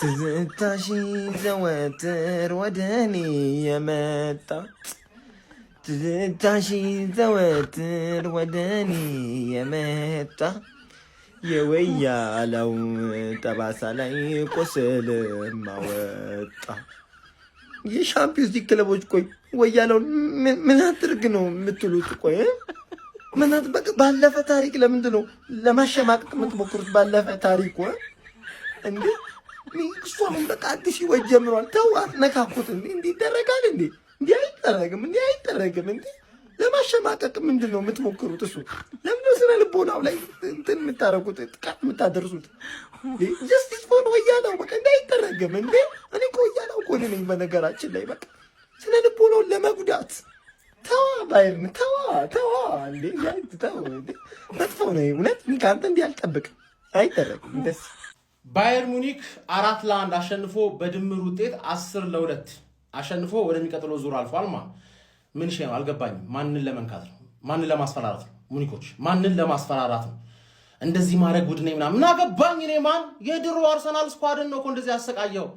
ትዝታሽ ዘወትር ወደኔ የመጣ ትዝታሽ ዘወትር ወደኔ የመጣ የወያለው ጠባሳ ላይ ቁስል ማወጣ የሻምፒዮንስ ሊግ ክለቦች ቆይ ወያለው ምን አድርግ ነው የምትሉት? ቆይ ምን ባለፈ ታሪክ ለምንድን ነው ለማሸማቀቅ የምትሞክሩት? ባለፈ ታሪክ እንዴ እሱ አሁን በቃ አዲስ ህይወት ጀምሯል። ተው አትነካኩት። እንዲህ ይደረጋል እንዴ? እንዲህ አይደረግም እንዴ? ለማሸማቀቅ ምንድን ነው የምትሞክሩት? እሱ ለምን ነው ስነ ልቦናው ላይ እንትን የምታረጉት ጥቃት የምታደርሱት? ጀስቲስ ፎር ወያለው በቃ እንዲህ አይደረግም እንዴ? እኔ እኮ ወያለው እኮ ነኝ በነገራችን ላይ በቃ ስነ ልቦናውን ለመጉዳት ተዋ ባይርን ተዋ እንዴ ተው እንዴ መጥፎ ነው እውነት። ከአንተ እንዲህ አልጠብቅም። አይደረግም ደስ ባየር ሙኒክ 4-1 አሸንፎ በድምር ውጤት 10-2 አሸንፎ ወደሚቀጥለው ዙር አልፏል። ምን ሸ ነው አልገባኝም። ማንን ለመንካት ነው? ማንን ለማስፈራራት ነው? ሙኒኮች ማንን ለማስፈራራት ነው እንደዚህ ማድረግ? ቡድኔ ምናምን አገባኝ እኔ ማን የድሮ አርሰናል ስኳድን ነው እኮ እንደዚህ ያሰቃየው።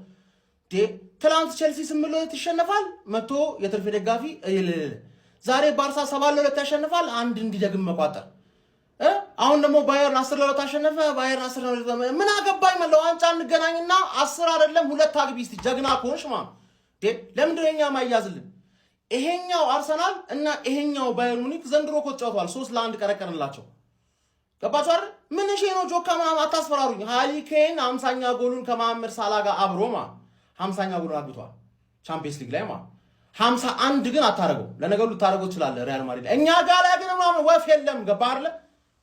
ትላንት ቼልሲ 8-2 ይሸነፋል መጥቶ የትርፍ ደጋፊ ዛሬ ባርሳ 7-2 ያሸንፋል አንድ እንዲደግም መቋጠር። አሁን ደግሞ ባየርን 10-2 አሸነፈ። ባየርን 10-2 ምን አገባኝ ማለት ዋንጫ እንገናኝና 10 አይደለም 2 አግቢ እስቲ ጀግና ኮንሽ ለምንድን ነው የኛ ማያዝልን? ይሄኛው አርሰናል እና ይሄኛው ባየር ሙኒክ ዘንድሮ እኮ ተጫውተዋል። 3-1 ቀረቀርንላቸው። ገባችሁ አይደል? ምን እሺ ነው ጆካ ምናምን አታስፈራሩኝ። ሃሪ ኬን 50ኛ ጎሉን ከመሐመድ ሳላ ጋር አብሮ 50ኛ ጎሉን አግብቷል ቻምፒየንስ ሊግ ላይ 51 ግን አታረገው። ለነገሩ ልታረገው ትችላለህ ሪያል ማድሪድ። እኛ ጋር ላይ ግን ወፍ የለም። ገባ አይደል?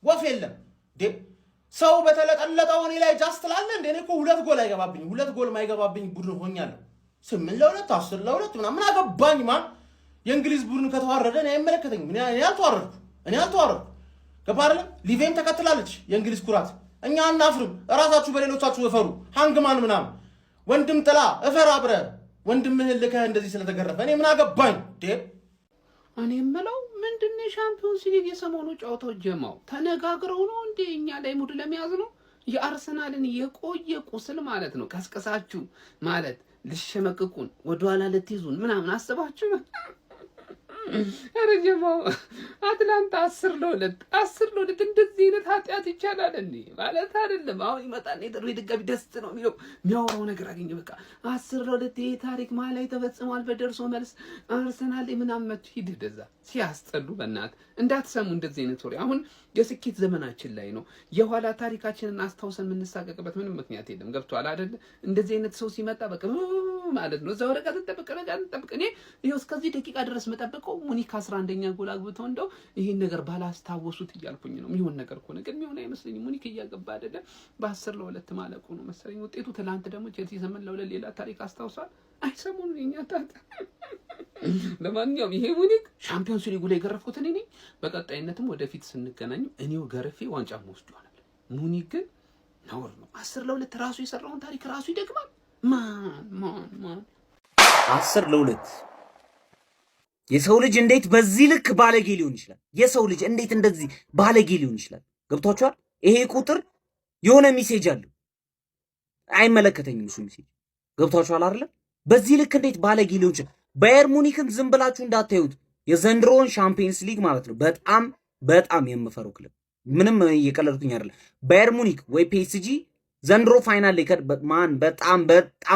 ወፍ የለም። ሰው በተለጠለጠው እኔ ላይ ጃስት ላለ እንደ እኔ እኮ 2 ጎል አይገባብኝ 2 ጎል ማይገባብኝ ቡድን ሆኛለሁ። 8-2 10-2 ምናምን አገባኝ የእንግሊዝ ቡድን ከተዋረደ እኔ አይመለከተኝም። እኔ አልተዋረድኩ። ገባ አይደል? ሊቬም ተከትላለች የእንግሊዝ ኩራት። እኛ አናፍርም። እራሳችሁ በሌሎቻችሁ እፈሩ። ሃንግማን ምናምን ወንድም ጥላ እፈር አብረ ወንድምህን ልከህ እንደዚህ ስለተገረፈ እኔ ምን አገባኝ? እኔ የምለው ምንድነው ሻምፒዮንስ ሊግ የሰሞኑ ጨዋታው ጀማው ተነጋግረው ነው እንዴ እኛ ላይ ሙድ ለመያዝ ነው? የአርሰናልን የቆየ ቁስል ማለት ነው ቀስቀሳችሁ ማለት ልሸመቅቁን ወደኋላ ልትይዙን ምናምን አስባችሁ ነው? ኧረ ጀማው አትላንታ 10-2 እንደዚህ አይነት ኃጢአት ይቻላል እንዴ? ማለት አይደለም። አሁን ይመጣል የጥሩ ድጋሚ ደስ ነው የሚያወራው ነገር አገኘ። በቃ 10-2 ይሄ ታሪክ ማለት ላይ ተፈጽሟል። በደርሶ መልስ አርሰናል ምናምን መጥቶ ሂድ ደዛ ሲያስጠሉ በእናት እንዳትሰሙ እንደዚህ አይነት ወሬ። አሁን የስኬት ዘመናችን ላይ ነው። የኋላ ታሪካችንን አስታውሰን የምንሳቀቅበት ምንም ምክንያት የለም። ገብቷል አይደል? እንደዚህ አይነት ሰው ሲመጣ በቃ ማለት ነው እዛው ረጋ ተጠብቀ እኔ ይሄው እስከዚህ ደቂቃ ድረስ መጠበቀው ሙኒክ 11ኛ ጎል አግብተው እንደው ይሄን ነገር ባላስታወሱት እያልኩኝ ነው። የሚሆን ነገር ከሆነ ግን የሚሆን አይመስለኝም። ሙኒክ እያገባ አይደለ በ10-2 ማለቁ ነው መሰለኝ ውጤቱ። ትናንት ደግሞ ቼልሲ 8-2 ሌላ ታሪክ አስታውሷል። አይሰሙን የኛ ታታ። ለማንኛውም ይሄ ሙኒክ ሻምፒዮንስ ሊጉ ላይ ገረፍኩት እኔ ነኝ። በቀጣይነትም ወደፊት ስንገናኝ እኔው ገረፌ ዋንጫ ወስዶ ይሆናል። ሙኒክ ግን ነውር ነው። 10-2 ራሱ የሰራውን ታሪክ ራሱ ይደግማል። ማን 10-2 የሰው ልጅ እንዴት በዚህ ልክ ባለጌ ሊሆን ይችላል? የሰው ልጅ እንዴት እንደዚህ ባለጌ ሊሆን ይችላል? ገብቷችኋል? ይሄ ቁጥር የሆነ ሜሴጅ አለው። አይመለከተኝም እሱ ሜሴጅ። ገብቷችኋል አይደል? በዚህ ልክ እንዴት ባለጌ ሊሆን ይችላል? ባየር ሙኒክን ዝም ብላችሁ እንዳታዩት። የዘንድሮን ሻምፒየንስ ሊግ ማለት ነው በጣም የምፈረው ክለብ። ምንም እየቀለድኩኝ አይደለም። ባየር ሙኒክ ወይ ፒኤስጂ ዘንድሮ ፋይናል ላይ በጣም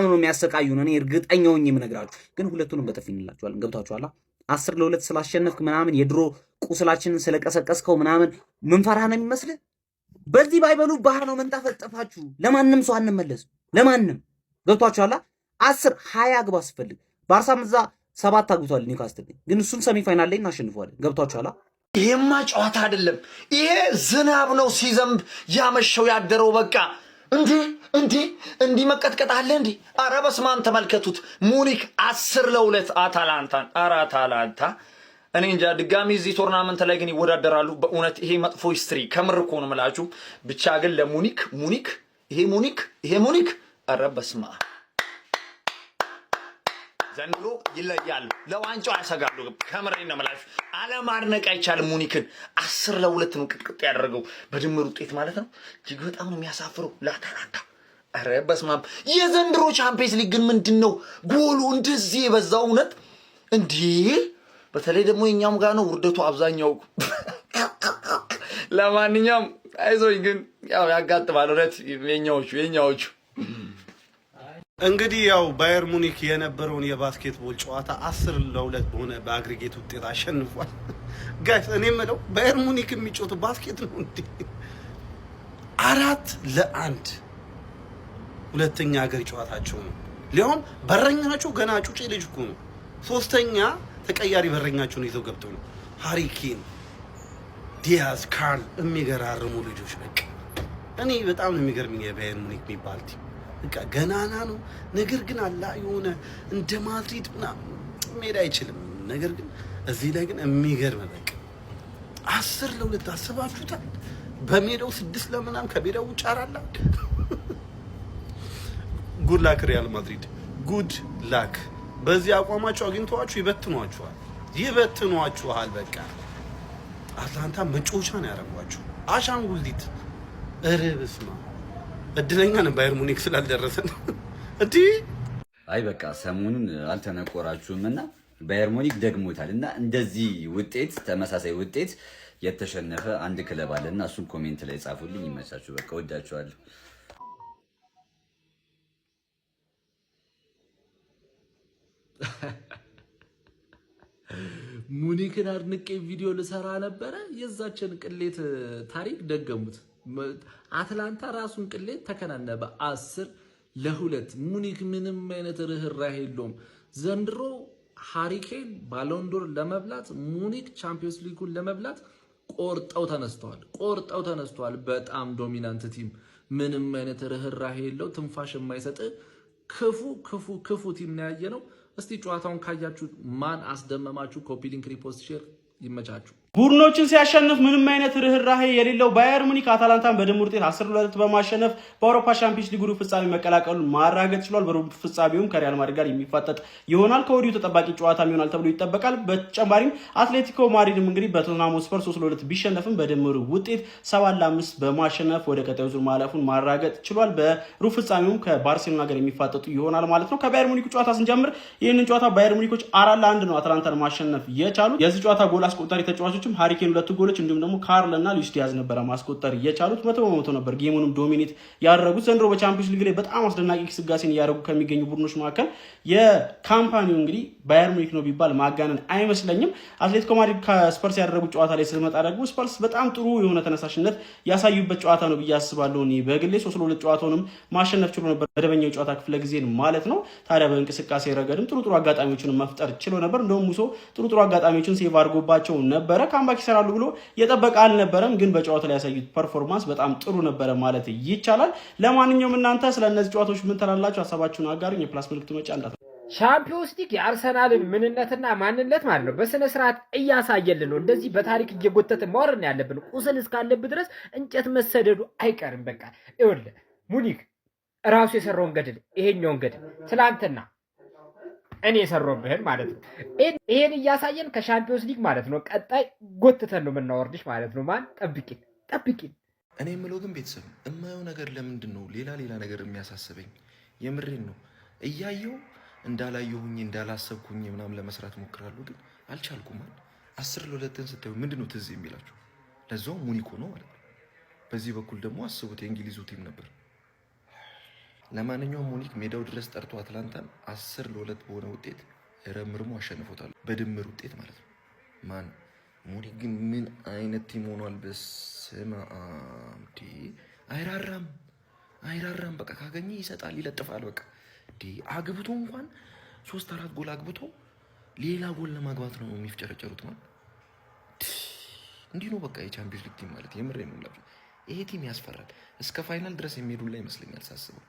ነው የሚያሰቃዩን። እኔ እርግጠኛ ሆኜ የምነግራችሁ ግን ሁለቱንም በጥፊ እንላችኋለን። ገብታችኋል? 10-2 ስላሸነፍክ ምናምን የድሮ ቁስላችንን ስለቀሰቀስከው ምናምን ምን ፈራ ነው የሚመስልህ? በዚህ ባይበሉ ባህር ነው መንጣፈጣፋችሁ። ለማንም ሰው አንመለስም። ለማንም ገብታችኋል? 10-20 አግባ ስፈልግ ባርሳም እዛ 7 አግብቷል ኒውካስትል፣ ግን እሱን ሰሚ ፋይናል ላይ እናሸንፈዋለን። ገብታችኋል? ይሄማ ጨዋታ አይደለም። ይሄ ዝናብ ነው ሲዘንብ ያመሸው ያደረው በቃ እንዲህ መቀጥቀጥ አለ እንዴ? ኧረ በስመ አብ ተመልከቱት። ሙኒክ 10-2 አታላንታን። ኧረ አታላንታ እኔ እንጃ ድጋሚ እዚህ ቶርናመንት ላይ ግን ይወዳደራሉ። በእውነት ይሄ መጥፎ ሂስትሪ ከምር እኮ ነው የምላችሁ። ብቻ ግን ለሙኒክ ይሄ ሙኒክ ኧረ በስመ አብ ዘንድሮ ይለያሉ። ለዋንጫው ያሰጋሉ። ከምሬን ነው የምላችሁ። አለማድነቅ አይቻልም። ሙኒክን 10-2 ነው ቅጥቅጥ ያደረገው በድምር ውጤት ማለት ነው። እጅግ በጣም ነው የሚያሳፍረው ለአታላንታ። አረ በስማም የዘንድሮ ቻምፒየንስ ሊግ ግን ምንድነው ጎሉ እንደዚህ የበዛው እውነት እንዴ በተለይ ደግሞ የኛም ጋር ነው ውርደቱ አብዛኛው ለማንኛውም አይዞኝ ግን ያው ያጋጥማል እውነት የኛዎቹ እንግዲህ ያው ባየር ሙኒክ የነበረውን የባስኬትቦል ጨዋታ 10-2 በሆነ በአግሪጌት ውጤት አሸንፏል። ጋይስ እኔ የምለው ባየር ሙኒክ የሚጫወተው ባስኬት ነው እንዴ? 4-1 ሁለተኛ ሀገር ጨዋታቸው ነው። ሊሆን በረኛቸው ገና ጩጬ ልጅ እኮ ነው። ሶስተኛ ተቀያሪ በረኛቸውን ይዘው ገብተው ነው። ሃሪ ኬን፣ ዲያዝ፣ ካርል የሚገራርሙ ልጆች በቃ እኔ በጣም ነው የሚገርምኝ የባየር ሙኒክ የሚባል ቲም በቃ ገናና ነው። ነገር ግን አላ የሆነ እንደ ማድሪድ ሜዳ አይችልም። ነገር ግን እዚህ ላይ ግን የሚገርም በቃ 10-2 አስባችሁታል። በሜዳው 6 ከሜዳው ውጭ አራላ ጉድ ላክ ሪያል ማድሪድ ጉድ ላክ። በዚህ አቋማቸው አግኝተዋችሁ ይበትኗችኋል። በቃ አትላንታ መጮቻ ነው ያደረጓችሁ። አሻንጉሊት እርብስማ እድለኛ ነው ባየር ሙኒክ ስላልደረሰን እንዴ። አይ በቃ ሰሞኑን አልተነቆራችሁምና ባየር ሙኒክ ደግሞታል እና እንደዚህ ውጤት ተመሳሳይ ውጤት የተሸነፈ አንድ ክለብ አለና እሱን ኮሜንት ላይ ጻፉልኝ። ይመቻችሁ። በቃ ወዳችኋለሁ። ሙኒክን አድንቄ ቪዲዮ ልሰራ ነበረ። የዛችን ቅሌት ታሪክ ደገሙት። አትላንታ ራሱን ቅሌት ተከናነበ 10-2። ሙኒክ ምንም አይነት ርህራሄ የለውም። ዘንድሮ ሃሪኬን ባሎንዶር ለመብላት ሙኒክ ቻምፒየንስ ሊጉን ለመብላት ቆርጠው ተነስተዋል። በጣም ዶሚናንት ቲም፣ ምንም አይነት ርህራሄ የለው፣ ትንፋሽ የማይሰጥ ክፉ ቲም ነው ያየነው። እስቲ ጨዋታውን ካያችሁ ማን አስደመማችሁ? ኮፒ ሊንክ፣ ሪፖስት፣ ሼር። ይመቻችሁ። ቡድኖችን ሲያሸንፍ ምንም አይነት ርህራሄ የሌለው ባየር ሙኒክ አታላንታን በድምር ውጤት 10-2 በማሸነፍ በአውሮፓ ሻምፒዮንስ ሊግ ሩብ ፍጻሜ መቀላቀሉን ማረጋገጥ ችሏል። በሩብ ፍጻሜውም ከሪያል ማድሪድ ጋር የሚፋጠጥ ይሆናል። ከወዲሁ ተጠባቂ ጨዋታም ይሆናል ተብሎ ይጠበቃል። በተጨማሪም አትሌቲኮ ማድሪድም እንግዲህ በቶተንሃም ስፐር 3-2 ቢሸነፍም በድምር ውጤት 7-5 በማሸነፍ ወደ ቀጣዩ ዙር ማለፉን ማረጋገጥ ችሏል። በሩብ ፍጻሜውም ከባርሴሎና ጋር የሚፋጠጡ ይሆናል ማለት ነው። ከባየር ሙኒክ ጨዋታ ስንጀምር ይህንን ጨዋታ ባየር ሙኒኮች 4-1 ነው አታላንታን ማሸነፍ የቻሉት። የዚህ ጨዋታ ጎል አስቆጣሪ ተጫዋቾች ሃሪኬን 2 ጎሎች እንዲሁም ደግሞ ካርል እና ሉዊስ ዲያዝ ነበረ ማስቆጠር የቻሉት። 100% ነበር ጌሙንም ዶሚኔት ያደረጉት። ዘንድሮ በቻምፒዮንስ ሊግ ላይ በጣም አስደናቂ ግስጋሴን እያደረጉ ከሚገኙ ቡድኖች መካከል የካምፓኒው እንግዲህ ባየር ሙኒክ ነው ቢባል ማጋነን አይመስለኝም። አትሌቲኮ ማድሪድ ከስፐርስ ያደረጉት ጨዋታ ላይ ስንመጣ ደግሞ ስፐርስ በጣም ጥሩ የሆነ ተነሳሽነት ያሳዩበት ጨዋታ ነው ብዬ አስባለሁ። እኔ በግሌ 3-2 ጨዋታውንም ማሸነፍ ችሎ ነበር መደበኛው ጨዋታ ክፍለ ጊዜን ማለት ነው። ታዲያ በእንቅስቃሴ ረገድም ጥሩ አጋጣሚዎችን መፍጠር ችሎ ነበር። እንደውም ሙሶ ጥሩ አጋጣሚዎችን ሴቭ አድርጎባቸው ነበረ። ካምባክ ይሰራሉ ብሎ የጠበቀ አልነበረም፣ ግን በጨዋታው ላይ ያሳዩት ፐርፎርማንስ በጣም ጥሩ ነበረ ማለት ይቻላል። ለማንኛውም እናንተ ስለነዚህ ጨዋታዎች ምን ተላላችሁ? ሀሳባችሁን አጋሩኝ። የፕላስ ምልክቱ መጫ እንዳት ሻምፒዮንስ ሊግ የአርሰናልን ምንነትና ማንነት ማለት ነው በስነ ስርዓት እያሳየልን ነው። እንደዚህ በታሪክ እየጎተትን ማወራን ያለብን። ቁስል እስካለብህ ድረስ እንጨት መሰደዱ አይቀርም። በቃ ይኸውልህ ሙኒክ ራሱ የሰራውን ገድል ይሄኛውን ገድል ትላንትና እኔ የሰራውብህን ማለት ነው። ይሄን እያሳየን ከሻምፒዮንስ ሊግ ማለት ነው ቀጣይ ጎትተን ነው የምናወርድሽ ማለት ነው። ማን ጠብቂን። እኔ የምለው ግን ቤተሰብ እማየው ነገር ለምንድን ነው ሌላ ነገር የሚያሳስበኝ? የምሬን ነው። እያየው እንዳላየሁኝ እንዳላሰብኩኝ ምናምን ለመስራት ሞክራለሁ፣ ግን አልቻልኩም። 10-2 ስታዩ ምንድን ነው ትዝ የሚላችሁ? ለዛው ሙኒክ ነው ማለት ነው። በዚህ በኩል ደግሞ አስቡት የእንግሊዙ ቲም ነበር። ለማንኛውም ሙኒክ ሜዳው ድረስ ጠርቶ አትላንታን 10-2 በሆነ ውጤት ረምርሞ አሸንፎታል። በድምር ውጤት ማለት ነው። ማን ሙኒክ ግን ምን አይነት ቲም ሆኗል? በስመ አብ አይራራም። በቃ ካገኘ ይሰጣል፣ ይለጥፋል። በቃ አግብቶ እንኳን 3-4 ጎል አግብቶ ሌላ ጎል ለማግባት ነው የሚፍጨረጨሩት። ማለት እንዲህ ነው በቃ የቻምፒዮንስ ሊግ ቲም ማለት። የምሬ ነው። ይሄ ቲም ያስፈራል። እስከ ፋይናል ድረስ የሚሄዱላ ይመስለኛል ሳስበው።